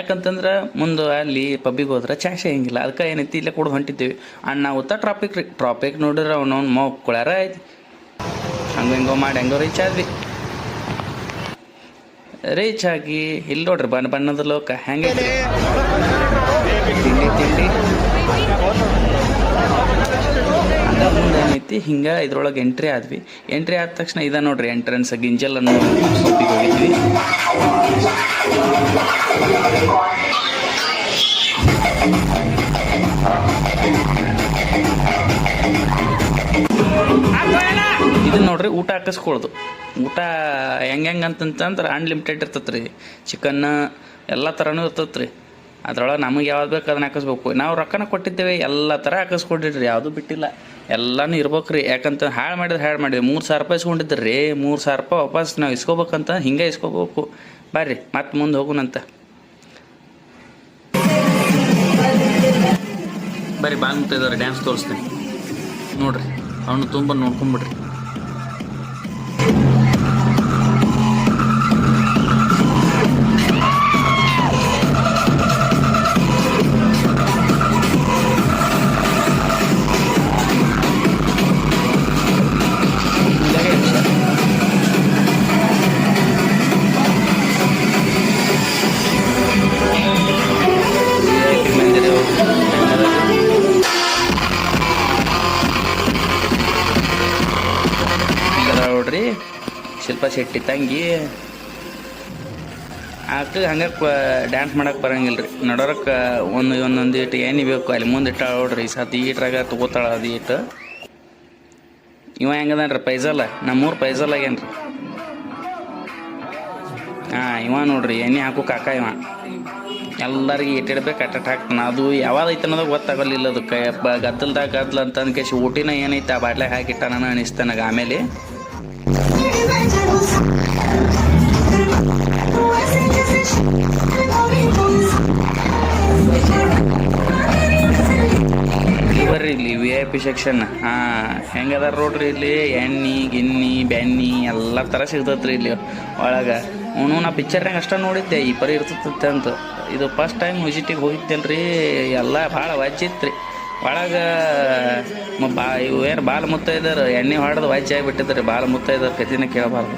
ಯಾಕಂತಂದ್ರೆ ಮುಂದೆ ಅಲ್ಲಿ ಪಬ್ಬಿಗೆ ಹೋದ್ರೆ ಚಾ ಸಿಗಂಗಿಲ್ಲ. ಅದಕ್ಕೆ ಏನೈತಿ ಇಲ್ಲೇ ಕೂಡ ಹೊಂಟಿದ್ದೀವಿ. ಅಣ್ಣ ಉತ್ತಾ ಟ್ರಾಫಿಕ್ ನೋಡಿದ್ರೆ ಅವನವ್ನು ಮಕ್ಕಳ್ಯಾರ ಐತಿ. ಹಂಗೆ ಮಾಡಿ ಹೆಂಗೋ ರೀಚ್ ಆಗಿ ಇಲ್ಲಿ ನೋಡ್ರಿ ಬಣ್ಣದ ಲೋಕ ಹೆಂಗೆ ತಿಂಡಿ ಮುಂದೆ ಏನೈತಿ ಹಿಂಗೆ ಇದ್ರೊಳಗೆ ಎಂಟ್ರಿ ಆದ ತಕ್ಷಣ ಇದ ನೋಡ್ರಿ ಎಂಟ್ರೆನ್ಸ್ ಗಿಂಜಲ್ ಅನ್ನೋ ಸೊಪ್ಪಿಗೆ ಹೋಗಿದ್ವಿ. ಇದನ್ನ ನೋಡ್ರಿ ಊಟ ಹಾಕಿಸ್ಕೊಳ್ದು. ಊಟ ಹೆಂಗೆ ಅಂತಂದ್ರೆ ಅನ್ಲಿಮಿಟೆಡ್ ಇರ್ತೈತೆ ರೀ. ಚಿಕನ್ ಎಲ್ಲ ಥರನೂ ಇರ್ತೈತೆ ರೀ. ಅದ್ರೊಳಗೆ ನಮಗೆ ಯಾವ್ದು ಬೇಕು ಅದನ್ನ ಹಾಕಿಸ್ಬೇಕು. ನಾವು ರೊಕ್ಕನ ಕೊಟ್ಟಿದ್ದೇವೆ, ಎಲ್ಲ ಥರ ಹಾಕಿಸ್ಕೊಟ್ಟಿಡ್ರಿ, ಯಾವುದೂ ಬಿಟ್ಟಿಲ್ಲ, ಎಲ್ಲನೂ ಇರ್ಬೇಕು ರೀ. ಯಾಕಂತ ಹಾಳು ಮಾಡಿದ್ವಿ. 3,000 ರೂಪಾಯಿ ಇಸ್ಕೊಂಡಿದ್ರಿ ರೀ. 3,000 ರೂಪಾಯಿ ವಾಪಸ್ ನಾವು ಇಸ್ಕೋಬೇಕಂತ ಹಿಂಗೆ ಇಸ್ಕೋಬೇಕು. ಬರ್ರಿ ಮತ್ತೆ ಮುಂದೆ ಹೋಗೋಣಂತ. ಬರ್ರಿ ಬಾಲ್ ಮುಟ್ಟಿದ್ದಾರೆ, ಡ್ಯಾನ್ಸ್ ತೋರಿಸ್ತೀನಿ ನೋಡ್ರಿ. ಅವನು ತುಂಬ ನೋಡ್ಕೊಂಬಿಡ್ರಿ. ನೋಡ್ರಿ ಶಿಲ್ಪಾ ಶೆಟ್ಟಿ ತಂಗಿ ಆಕೆ ಹಂಗೆ ಡ್ಯಾನ್ಸ್ ಮಾಡಕ್ಕೆ ಬರಂಗಿಲ್ಲ ರೀ. ನಡೋರಕ್ಕೆ ಒಂದೊಂದು ಇಟ್ಟು ಏನಿ ಬೇಕು ಅಲ್ಲಿ ಮುಂದೆ ಇಟ್ಟಾಳ ನೋಡ್ರಿ. ಸತಿ ಈಟ್ರಾಗ ತಗೋತಾಳ ಅದು ಇಟ್ಟು. ಇವ ಹೆಂಗದನ್ರಿ ಪೈಜಲ್, ನಮ್ಮೂರು ಪೈಜಲ್ ಆಗ್ಯಾನ್ರಿ. ಇವ ನೋಡ್ರಿ ಎಣ್ಣೆ ಹಾಕು ಕಾಕ. ಇವ ಎಲ್ಲರಿಗೆ ಇಟ್ಟಿಡ್ಬೇಕು, ಹಾಕ್ತಾನೆ. ಅದು ಯಾವಾಗ ಐತೆ ಅನ್ನೋದಾಗ ಗೊತ್ತಾಗಲಿಲ್ಲ. ಅದಕ್ಕೆ ಗದ್ದಲ ಅಂತ ಅಂದ್ಕೇಸಿ ಊಟಿನ ಏನೈತೆ ಆ ಬಾಟ್ಲಾಗ ಹಾಕಿಟ್ಟ ನಾನು ಅನಿಸ್ತ ನನಗೆ. ಆಮೇಲೆ ಬರ್ರಿ ಇಲ್ಲಿ VIP ಸೆಕ್ಷನ್. ಹೆಂಗದಾರ ನೋಡ್ರಿ ಇಲ್ಲಿ. ಎಣ್ಣೆ ಗಿನ್ನಿ ಬೆಣ್ಣಿ ಎಲ್ಲ ಥರ ಸಿಗ್ತತ್ರಿ ಇಲ್ಲಿ ಒಳಗೆ. ನಾ ಪಿಕ್ಚರ್ನಾಗ ಅಷ್ಟ ನೋಡಿದ್ದೆ ಈ ಪರಿ ಇರ್ತೈತೆ ಅಂತ. ಇದು ಫಸ್ಟ್ ಟೈಮ್ ವಿಸಿಟಿಗೆ ಹೋಗಿದ್ದೆಲ್ರಿ. ಎಲ್ಲ ಭಾಳ ವಜ್ಜಿತ್ರಿ ಒಳಗೆ. ಇವು ಏನು ಬಾಲ್ ಮುತ್ತೈದರು ಎಣ್ಣೆ ಹೊಡೆದು ವಜ್ಜೆ ಆಗಿಬಿಟ್ಟಿದ್ರಿ. ಬಾಲ್ ಮುತ್ತೈದರು ಕತಿನ ಕೇಳಬಾರ್ದು.